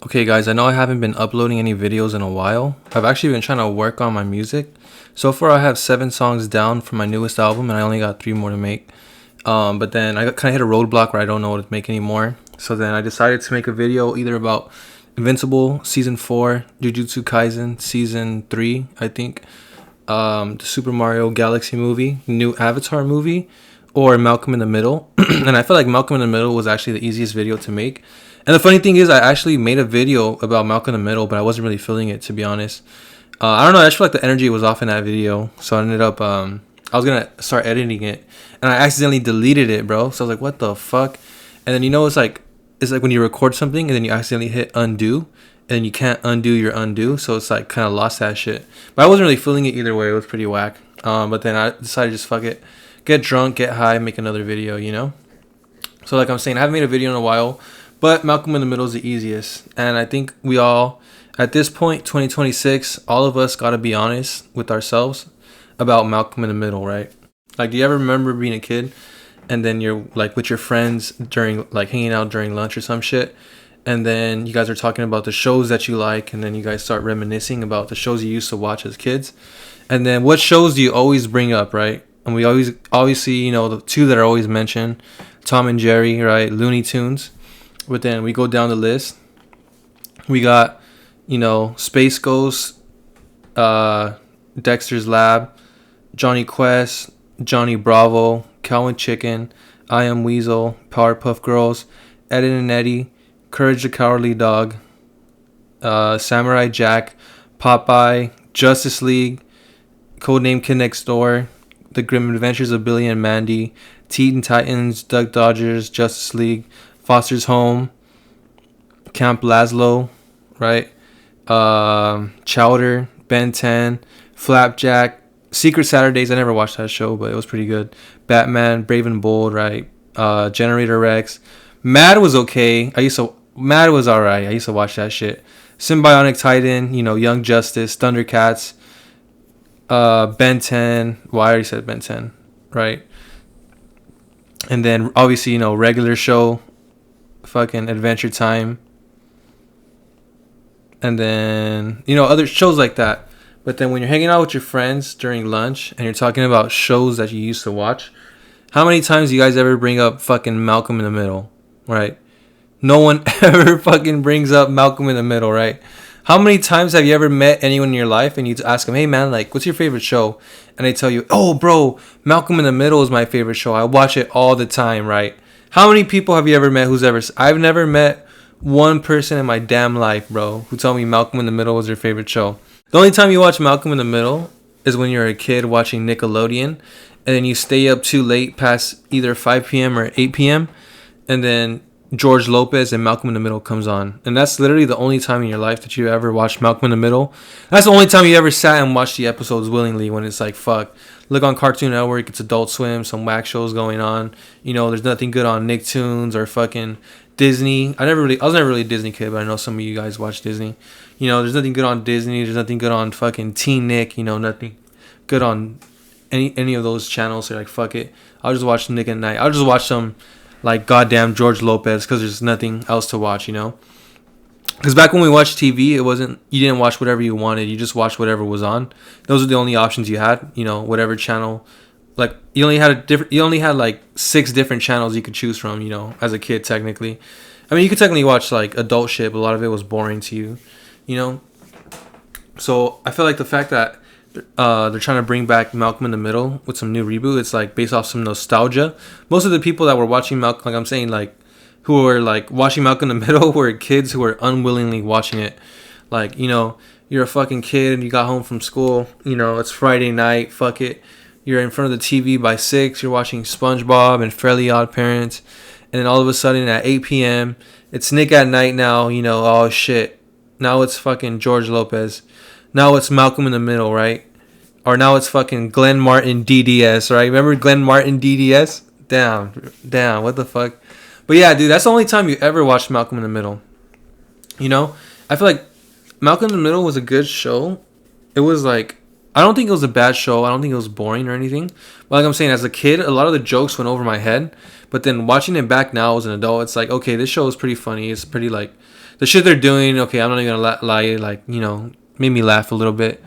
Okay, guys, I know I haven't been uploading any videos in a while. I've actually been trying to work on my music. So far, I have 7 songs down from my newest album, and I only got 3 more to make. But then I kind of hit a roadblock where I don't know what to make anymore. So then I decided to make a video either about Invincible Season 4, Jujutsu Kaisen Season 3, I think, the Super Mario Galaxy movie, new Avatar movie, or Malcolm in the Middle. And I feel like Malcolm in the Middle was actually the easiest video to make. And the funny thing is, I actually made a video about Malcolm in the Middle, but I wasn't really feeling it, to be honest. I don't know. I just feel like the energy was off in that video, so I ended up. I was gonna start editing it, and I accidentally deleted it, bro. So I was like, "What the fuck?" And then it's like when you record something and then you accidentally hit undo, and then you can't undo your undo. So it's like kind of lost that shit. But I wasn't really feeling it either way. It was pretty whack. But then I decided to just fuck it, get drunk, get high, make another video. So like I'm saying, I haven't made a video in a while. But Malcolm in the Middle is the easiest. And I think we all, at this point, 2026, all of us got to be honest with ourselves about Malcolm in the Middle, right? Like, do you ever remember being a kid and then you're like with your friends during, like, hanging out during lunch or some shit? And then you guys are talking about the shows that you like. And then you guys start reminiscing about the shows you used to watch as kids. And then what shows do you always bring up, right? And we always, obviously, the two that are always mentioned, Tom and Jerry, right? Looney Tunes. But then we go down the list. We got, Space Ghost, Dexter's Lab, Johnny Quest, Johnny Bravo, Cow and Chicken, I Am Weasel, Powerpuff Girls, Ed and Eddie, Courage the Cowardly Dog, Samurai Jack, Popeye, Justice League, Codename Kid Next Door, The Grim Adventures of Billy and Mandy, Teen Titans, Duck Dodgers, Justice League, Foster's Home, Camp Lazlo, right? Chowder, Ben 10, Flapjack, Secret Saturdays. I never watched that show, but it was pretty good. Batman, Brave and Bold, right? Generator Rex. Mad was okay. Mad was alright. I used to watch that shit. Symbionic Titan, Young Justice, Thundercats, Ben 10. Well, I already said Ben 10, right? And then obviously, regular show, fucking Adventure Time, and then other shows like that. But then when you're hanging out with your friends during lunch and you're talking about shows that you used to watch, how many times do you guys ever bring up fucking Malcolm in the Middle, right? No one ever fucking brings up Malcolm in the Middle, right? How many times have you ever met anyone in your life and you ask them, "Hey man, like, what's your favorite show?" And they tell you, "Oh bro, Malcolm in the Middle is my favorite show. I watch it all the time," right? How many people have you ever met I've never met one person in my damn life, bro, who told me Malcolm in the Middle was their favorite show. The only time you watch Malcolm in the Middle is when you're a kid watching Nickelodeon, and then you stay up too late past either 5 p.m. or 8 p.m., and then George Lopez and Malcolm in the Middle comes on. And that's literally the only time in your life that you ever watched Malcolm in the Middle. That's the only time you ever sat and watched the episodes willingly, when it's like, fuck, look on Cartoon Network, it's Adult Swim, some whack shows going on. There's nothing good on Nicktoons or fucking Disney. I was never really a Disney kid, but I know some of you guys watch Disney. There's nothing good on Disney. There's nothing good on fucking Teen Nick. Nothing good on any of those channels. So like, fuck it. I'll just watch Nick at Night. I'll just watch some like goddamn George Lopez because there's nothing else to watch. Because back when we watched TV, you didn't watch whatever you wanted. You just watched whatever was on. Those are the only options you had. Whatever channel. Like you only had like 6 different channels you could choose from. As a kid, technically. I mean, you could technically watch like adult shit, but a lot of it was boring to you. So I feel like the fact that they're trying to bring back Malcolm in the Middle with some new reboot, it's like based off some nostalgia. Most of the people that were watching Malcolm, like I'm saying, like who were like watching Malcolm in the Middle were kids who were unwillingly watching it. Like, you're a fucking kid and you got home from school, it's Friday night, fuck it. You're in front of the TV by 6, you're watching SpongeBob and Fairly Odd Parents, and then all of a sudden at 8 p.m., it's Nick at Night now, oh shit. Now it's fucking George Lopez. Now it's Malcolm in the Middle, right? Or now it's fucking Glenn Martin DDS, right? Remember Glenn Martin DDS? Damn, what the fuck? But yeah, dude, that's the only time you ever watched Malcolm in the Middle. I feel like Malcolm in the Middle was a good show. It was like, I don't think it was a bad show. I don't think it was boring or anything. But like I'm saying, as a kid, a lot of the jokes went over my head. But then watching it back now as an adult, it's like, okay, this show is pretty funny. It's pretty like, the shit they're doing. Okay, I'm not even gonna lie. Like, you know, made me laugh a little bit.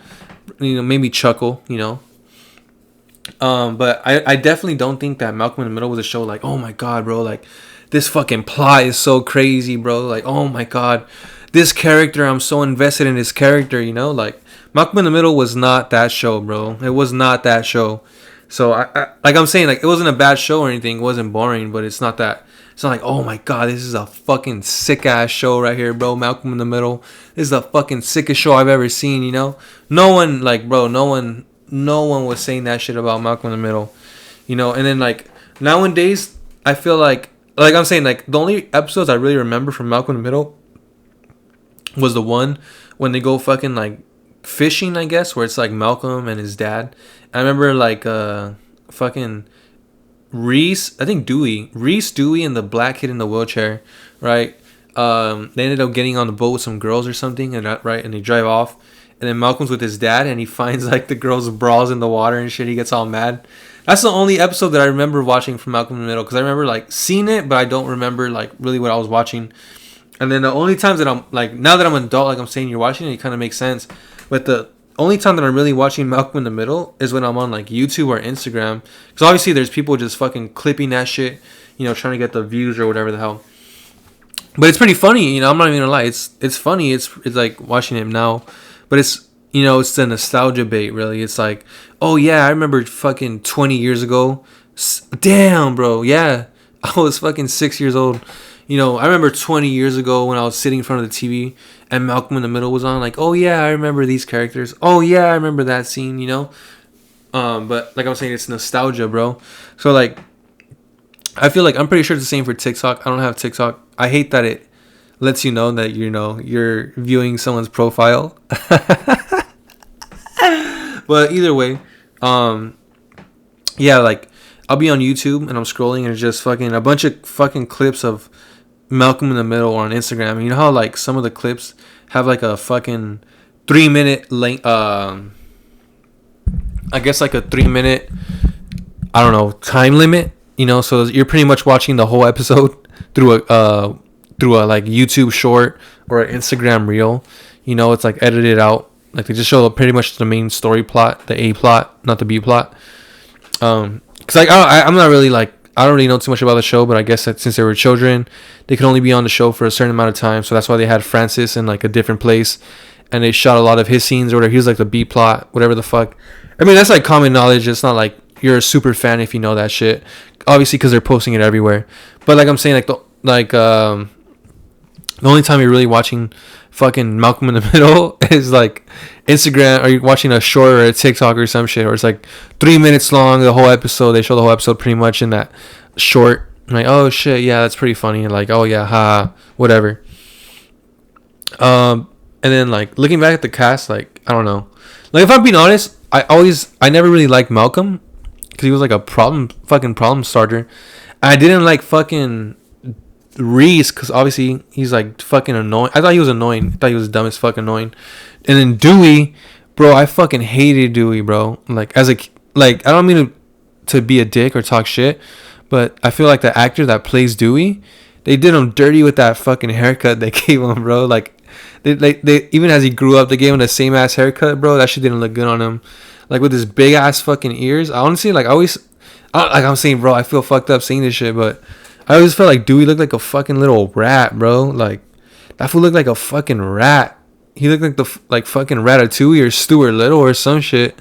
You know, made me chuckle. You know. But I definitely don't think that Malcolm in the Middle was a show like, oh my god, bro, like this fucking plot is so crazy, bro. Like, oh my god, this character, I'm so invested in this character, you know? Like, Malcolm in the Middle was not that show, bro. It was not that show. So I like I'm saying, like, it wasn't a bad show or anything. It wasn't boring, but it's not that. It's not like, oh my god, this is a fucking sick ass show right here, bro. Malcolm in the Middle. This is the fucking sickest show I've ever seen, you know? No one, like, bro, no one was saying that shit about Malcolm in the Middle, you know. And then, like, nowadays, I feel like I'm saying, like, the only episodes I really remember from Malcolm in the Middle was the one when they go fucking, like, fishing, I guess, where it's like Malcolm and his dad. I remember, like, fucking Reese, I think Dewey, and the black kid in the wheelchair, right? They ended up getting on the boat with some girls or something, and right, and they drive off. And then Malcolm's with his dad, and he finds, like, the girls' bras in the water and shit. He gets all mad. That's the only episode that I remember watching from Malcolm in the Middle, because I remember, like, seeing it, but I don't remember, like, really what I was watching. And then the only times that I'm, like, now that I'm an adult, like I'm saying, you're watching it, it kind of makes sense. But the only time that I'm really watching Malcolm in the Middle is when I'm on, like, YouTube or Instagram. Because obviously there's people just fucking clipping that shit, you know, trying to get the views or whatever the hell. But it's pretty funny, you know, I'm not even gonna lie. It's funny. It's like watching it now. But it's, you know, it's the nostalgia bait, really. It's like, oh, yeah, I remember fucking 20 years ago. Damn, bro. Yeah, I was fucking 6 years old. You know, I remember 20 years ago when I was sitting in front of the TV and Malcolm in the Middle was on. Like, oh, yeah, I remember these characters. Oh, yeah, I remember that scene, you know. But like I was saying, it's nostalgia, bro. So, like, I feel like I'm pretty sure it's the same for TikTok. I don't have TikTok. I hate that it lets you know that, you know, you're viewing someone's profile. But either way, yeah, like, I'll be on YouTube and I'm scrolling and it's just fucking a bunch of fucking clips of Malcolm in the Middle or on Instagram. And you know how, like, some of the clips have, like, a fucking 3-minute length, I guess, like, a 3-minute, I don't know, time limit, you know? So you're pretty much watching the whole episode through a like YouTube short or an Instagram reel. You know, it's like edited out. Like, they just show pretty much the main story plot, the A plot, not the B plot. Cause, like, I'm not really, like, I don't really know too much about the show, but I guess that since they were children, they could only be on the show for a certain amount of time. So that's why they had Francis in, like, a different place, and they shot a lot of his scenes or whatever. He was like the B plot, whatever the fuck. I mean, that's like common knowledge. It's not like you're a super fan if you know that shit. Obviously, because they're posting it everywhere. But like I'm saying, like the only time you're really watching fucking Malcolm in the Middle is like Instagram, or you're watching a short or a TikTok or some shit, or it's like 3 minutes long, the whole episode. They show the whole episode pretty much in that short. I'm like, oh shit, yeah, that's pretty funny. And like, oh yeah, ha, whatever. And then, like, looking back at the cast, like, I don't know. Like, if I'm being honest, I never really liked Malcolm because he was like a fucking problem starter. I didn't like fucking Reese because obviously he's like fucking annoying. I thought he was annoying. I thought he was dumb as fuck annoying. And then Dewey, bro, I fucking hated Dewey, bro. Like, I don't mean to be a dick or talk shit, but I feel like the actor that plays Dewey, they did him dirty with that fucking haircut they gave him, bro. Like, they even as he grew up, they gave him the same ass haircut, bro. That shit didn't look good on him. Like, with his big ass fucking ears. I honestly, like, like I'm saying, bro, I feel fucked up seeing this shit, but I always felt like Dewey looked like a fucking little rat, bro. Like, that fool looked like a fucking rat. He looked like like fucking Ratatouille or Stuart Little or some shit.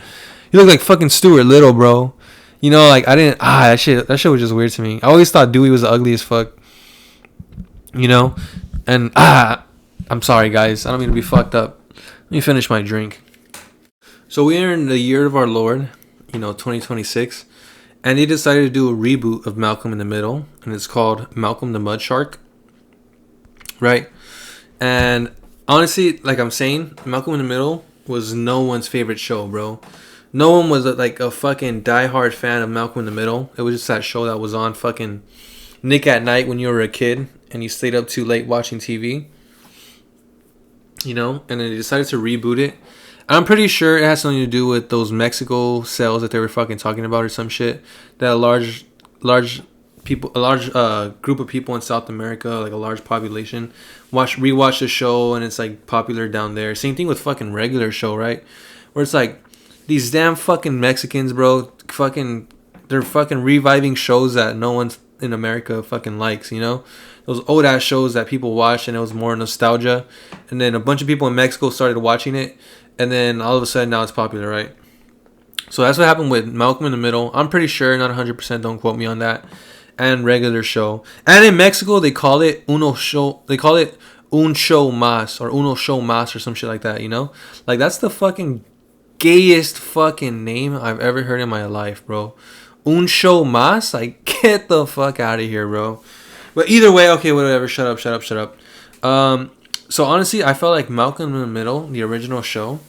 He looked like fucking Stuart Little, bro. You know, like, I didn't, that shit was just weird to me. I always thought Dewey was ugly as fuck. You know? And, I'm sorry, guys. I don't mean to be fucked up. Let me finish my drink. So we are in the year of our Lord, 2026. And they decided to do a reboot of Malcolm in the Middle. And it's called Malcolm the Mud Shark. Right? And honestly, like I'm saying, Malcolm in the Middle was no one's favorite show, bro. No one was like a fucking diehard fan of Malcolm in the Middle. It was just that show that was on fucking Nick at Night when you were a kid. And you stayed up too late watching TV. And then they decided to reboot it. I'm pretty sure it has something to do with those Mexico sales that they were fucking talking about or some shit. That large a large group of people in South America, like a large population, rewatch the show, and it's like popular down there. Same thing with fucking regular show, right? Where it's like these damn fucking Mexicans, bro, fucking they're fucking reviving shows that no one in America fucking likes, you know? Those old ass shows that people watched and it was more nostalgia. And then a bunch of people in Mexico started watching it, and then all of a sudden now it's popular, right? So that's what happened with Malcolm in the Middle. I'm pretty sure, not 100%, don't quote me on that. And regular show. And in Mexico they call it uno show. They call it un show más or uno show más or some shit like that, you know? Like that's the fucking gayest fucking name I've ever heard in my life, bro. Un show más? Like, get the fuck out of here, bro. But either way, okay, whatever. Shut up. So honestly, I felt like Malcolm in the Middle, the original show,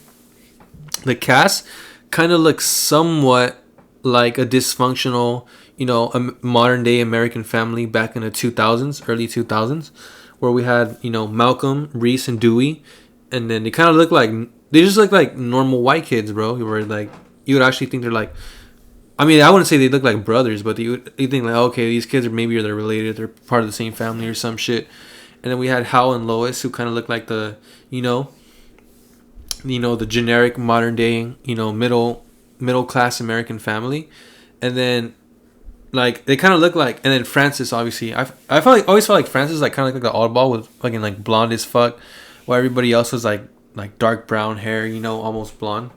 the cast kind of looks somewhat like a dysfunctional, you know, a modern day American family back in the 2000s, early 2000s, where we had, you know, Malcolm, Reese, and Dewey, and then they kind of just look like normal white kids, bro. Where like you would actually think they're like, I mean, I wouldn't say they look like brothers, but you think like, okay, these kids they're related, they're part of the same family or some shit. And then we had Hal and Lois, who kind of look like the, you know, the generic modern day, you know, middle class American family. And then like they kind of look like, and then Francis, obviously, always felt like Francis like kind of like the oddball with fucking like blonde as fuck, while everybody else was like dark brown hair, you know, almost blonde.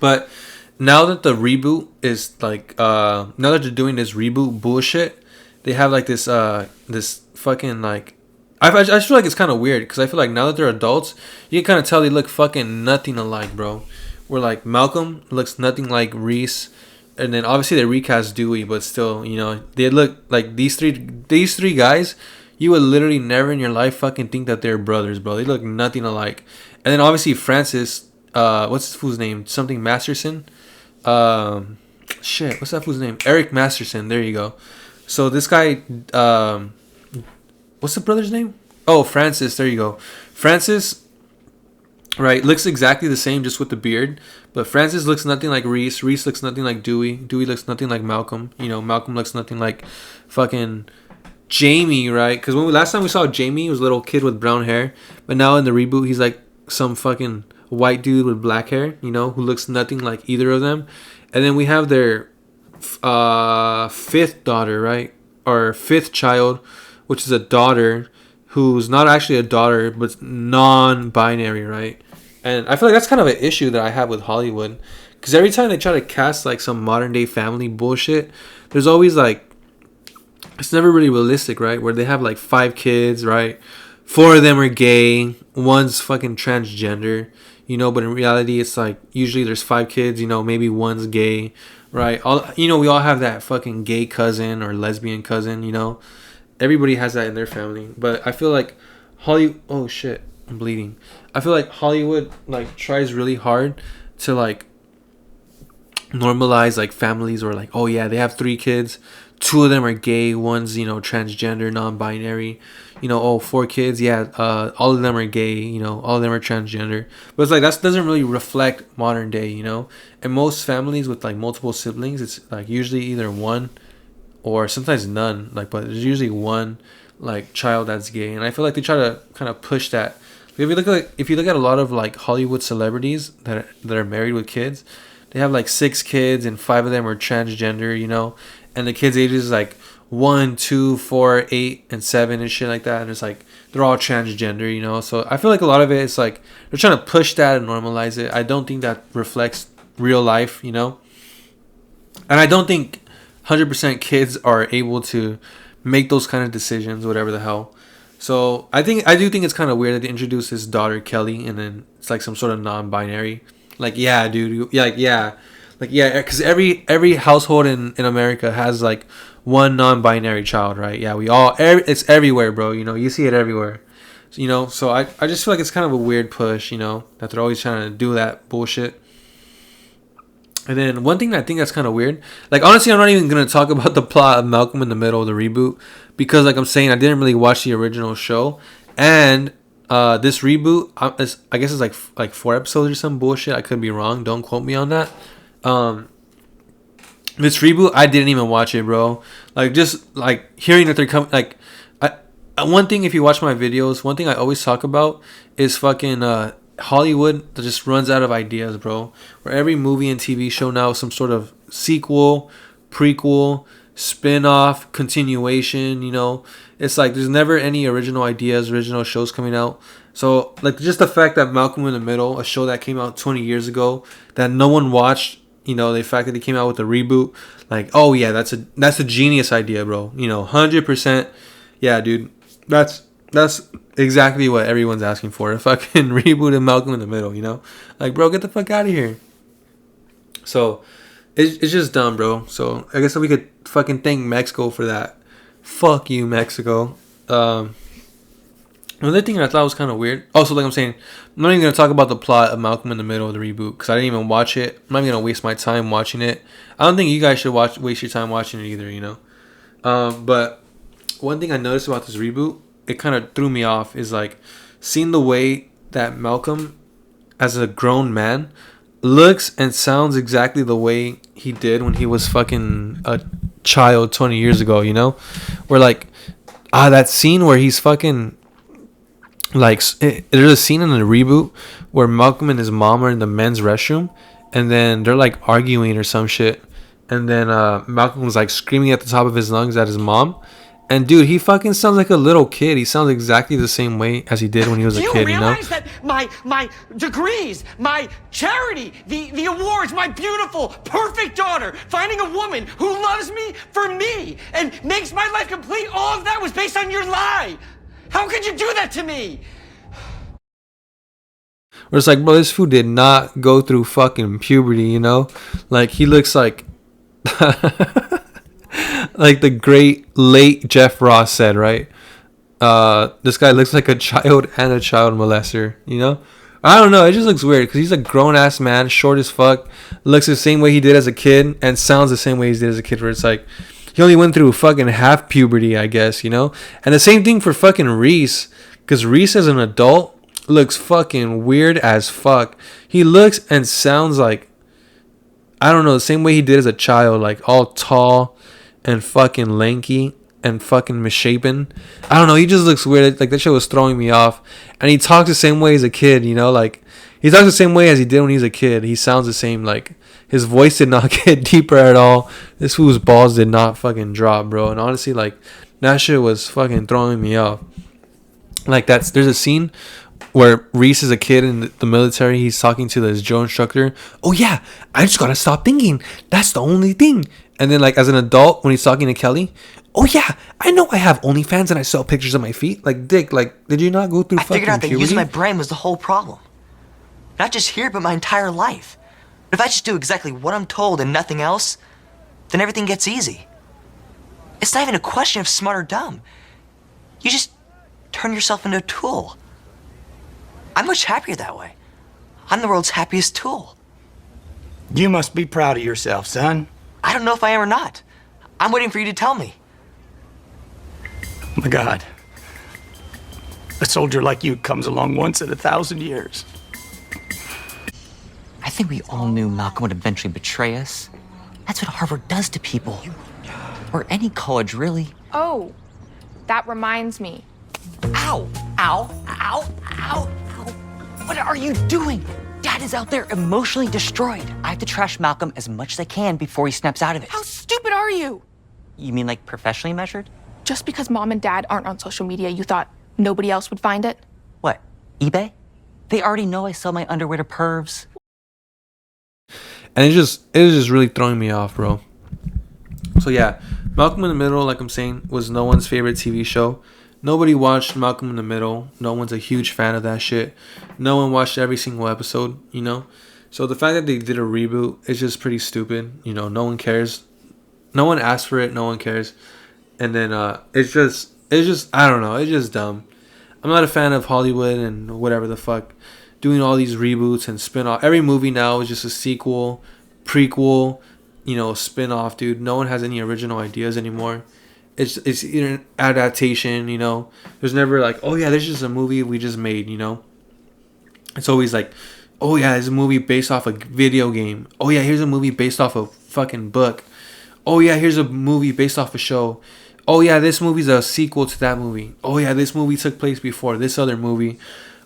But now that the reboot is like now that they're doing this reboot bullshit, they have like this fucking like I just feel like it's kind of weird because I feel like now that they're adults, you can kind of tell they look fucking nothing alike, bro. Where like Malcolm looks nothing like Reese, and then obviously they recast Dewey, but still, you know, they look like these three guys. You would literally never in your life fucking think that they're brothers, bro. They look nothing alike. And then obviously Francis, what's this fool's name? Something Masterson. What's that fool's name? Eric Masterson. There you go. So this guy, what's the brother's name? Oh, Francis. There you go. Francis, right, looks exactly the same, just with the beard. But Francis looks nothing like Reese. Reese looks nothing like Dewey. Dewey looks nothing like Malcolm. You know, Malcolm looks nothing like fucking Jamie, right? Because last time we saw Jamie, he was a little kid with brown hair. But now in the reboot, he's like some fucking white dude with black hair, you know, who looks nothing like either of them. And then we have their fifth daughter, right? Or fifth child, which is a daughter who's not actually a daughter, but non-binary, right? And I feel like that's kind of an issue that I have with Hollywood. Because every time they try to cast like some modern day family bullshit, there's always like, it's never really realistic, right? Where they have like 5 kids, right? 4 of them are gay, one's fucking transgender, you know, but in reality it's like usually there's 5 kids, you know, maybe one's gay, right? We all have that fucking gay cousin or lesbian cousin, you know. Everybody has that in their family. But I feel like oh shit, I'm bleeding. I feel like Hollywood like tries really hard to like normalize like families, or like, oh yeah, they have 3 kids, 2 of them are gay, one's, you know, transgender, non-binary, you know. Oh, 4 kids, yeah, all of them are gay, you know, all of them are transgender. But it's like that doesn't really reflect modern day, you know. And most families with like multiple siblings, it's like usually either one or sometimes none, like, but there's usually one like child that's gay. And I feel like they try to kind of push that. If you look at a lot of like Hollywood celebrities that are married with kids, they have like 6 kids and 5 of them are transgender, you know. And the kids' ages like 1, 2, 4, 8, and 7 and shit like that. And it's like they're all transgender, you know. So I feel like a lot of it is like they're trying to push that and normalize it. I don't think that reflects real life, you know. And I don't think 100% kids are able to make those kind of decisions, whatever the hell. So I do think it's kind of weird that they introduced his daughter Kelly, and then it's like some sort of non-binary. Like, yeah, dude, because every household in America has like one non-binary child, right? Yeah, it's everywhere, bro. You know, you see it everywhere. You know, so I just feel like it's kind of a weird push, you know, that they're always trying to do that bullshit. And then one thing that I think that's kind of weird, like, honestly, I'm not even going to talk about the plot of Malcolm in the Middle, the reboot, because like I'm saying, I didn't really watch the original show. And this reboot, I guess it's like 4 episodes or some bullshit. I could be wrong. Don't quote me on that. This reboot, I didn't even watch it, bro. Like just like hearing that they're coming. Like one thing, if you watch my videos, one thing I always talk about is fucking Hollywood that just runs out of ideas, bro. Where every movie and TV show now is some sort of sequel, prequel, spin-off, continuation, you know. It's like there's never any original ideas, original shows coming out. So like just the fact that Malcolm in the Middle, a show that came out 20 years ago that no one watched, you know, the fact that they came out with a reboot, like, oh yeah, that's a genius idea, bro. You know, 100%. Yeah, dude. That's exactly what everyone's asking for. A fucking reboot of Malcolm in the Middle, you know? Like, bro, get the fuck out of here. So, it's just dumb, bro. So, I guess we could fucking thank Mexico for that. Fuck you, Mexico. Another thing I thought was kind of weird. Also, like I'm saying, I'm not even going to talk about the plot of Malcolm in the Middle, the reboot, because I didn't even watch it. I'm not even going to waste my time watching it. I don't think you guys should waste your time watching it either, you know? But one thing I noticed about this reboot, it kind of threw me off, is like seeing the way that Malcolm, as a grown man, looks and sounds exactly the way he did when he was fucking a child 20 years ago, you know? Where like, that scene where he's fucking, like, there's a scene in the reboot where Malcolm and his mom are in the men's restroom, and then they're like arguing or some shit, and then Malcolm was like screaming at the top of his lungs at his mom. And dude, he fucking sounds like a little kid. He sounds exactly the same way as he did when he was a kid, you know? Do you realize that my degrees, my charity, the awards, my beautiful, perfect daughter, finding a woman who loves me for me and makes my life complete, all of that was based on your lie. How could you do that to me? Where it's like, bro, this fool did not go through fucking puberty, you know? Like, he looks like... like the great late Jeff Ross said, right? This guy looks like a child and a child molester, you know? I don't know. It just looks weird because he's a grown-ass man, short as fuck, looks the same way he did as a kid, and sounds the same way he did as a kid, where it's like he only went through fucking half puberty, I guess, you know? And the same thing for fucking Reese, because Reese as an adult looks fucking weird as fuck. He looks and sounds like, I don't know, the same way he did as a child, like all tall and fucking lanky and fucking misshapen. I don't know, he just looks weird. Like, that shit was throwing me off. And he talks the same way as a kid, you know? Like, he talks the same way as he did when he was a kid. He sounds the same. Like, his voice did not get deeper at all. This fool's balls did not fucking drop, bro. And honestly, like, that shit was fucking throwing me off. Like, there's a scene where Reese is a kid in the military. He's talking to this drill instructor. Oh yeah, I just gotta stop thinking. That's the only thing. And then, like, as an adult, when he's talking to Kelly, oh yeah, I know I have OnlyFans and I sell pictures of my feet. Like, Dick, like, did you not go through fucking puberty? I figured out that using my brain was the whole problem. Not just here, but my entire life. But if I just do exactly what I'm told and nothing else, then everything gets easy. It's not even a question of smart or dumb. You just turn yourself into a tool. I'm much happier that way. I'm the world's happiest tool. You must be proud of yourself, son. I don't know if I am or not. I'm waiting for you to tell me. Oh my God. A soldier like you comes along once in 1,000 years. I think we all knew Malcolm would eventually betray us. That's what Harvard does to people. Or any college, really. Oh, that reminds me. Ow! Ow! Ow! Ow! Ow! What are you doing? Dad is out there emotionally destroyed. I have to trash Malcolm as much as I can before he snaps out of it. How stupid are you? You mean like professionally measured? Just because Mom and Dad aren't on social media, you thought nobody else would find it? What, eBay? They already know I sell my underwear to pervs. And it was just really throwing me off, bro. So yeah, Malcolm in the Middle, like I'm saying, was no one's favorite TV show. Nobody watched Malcolm in the Middle. No one's a huge fan of that shit. No one watched every single episode, you know? So the fact that they did a reboot is just pretty stupid. You know, no one cares. No one asked for it. No one cares. And then it's just, I don't know. It's just dumb. I'm not a fan of Hollywood and whatever the fuck. Doing all these reboots and spin-off. Every movie now is just a sequel, prequel, you know, spin-off, dude. No one has any original ideas anymore. It's either an adaptation, you know. There's never like, oh yeah, this is just a movie we just made, you know. It's always like, oh yeah, it's a movie based off a video game. Oh yeah, here's a movie based off a fucking book. Oh yeah, here's a movie based off a show. Oh yeah, this movie's a sequel to that movie. Oh yeah, this movie took place before this other movie.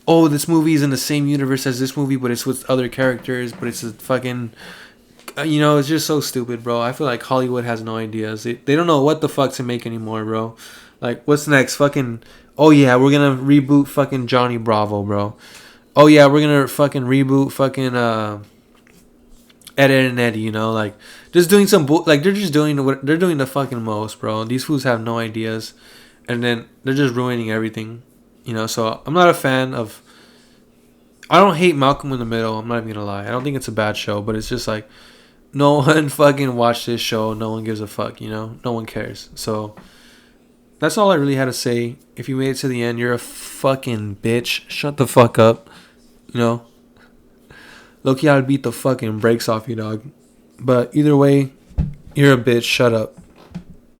Oh, this movie is in the same universe as this movie, but it's with other characters. But it's a fucking, it's just so stupid, bro. I feel like Hollywood has no ideas. They don't know what the fuck to make anymore, bro. Like, what's next? Fucking, oh yeah, we're gonna reboot fucking Johnny Bravo, bro. Oh yeah, we're gonna fucking reboot fucking Ed, Ed and Eddie, like just doing some like they're just doing what they're doing the fucking most, bro. These fools have no ideas, and then they're just ruining everything, So I'm not a fan of. I don't hate Malcolm in the Middle. I'm not even gonna lie. I don't think it's a bad show, but it's just like no one fucking watched this show. No one gives a fuck, No one cares. So that's all I really had to say. If you made it to the end, you're a fucking bitch. Shut the fuck up, Loki, I'll beat the fucking brakes off you, dog. But either way, you're a bitch. Shut up.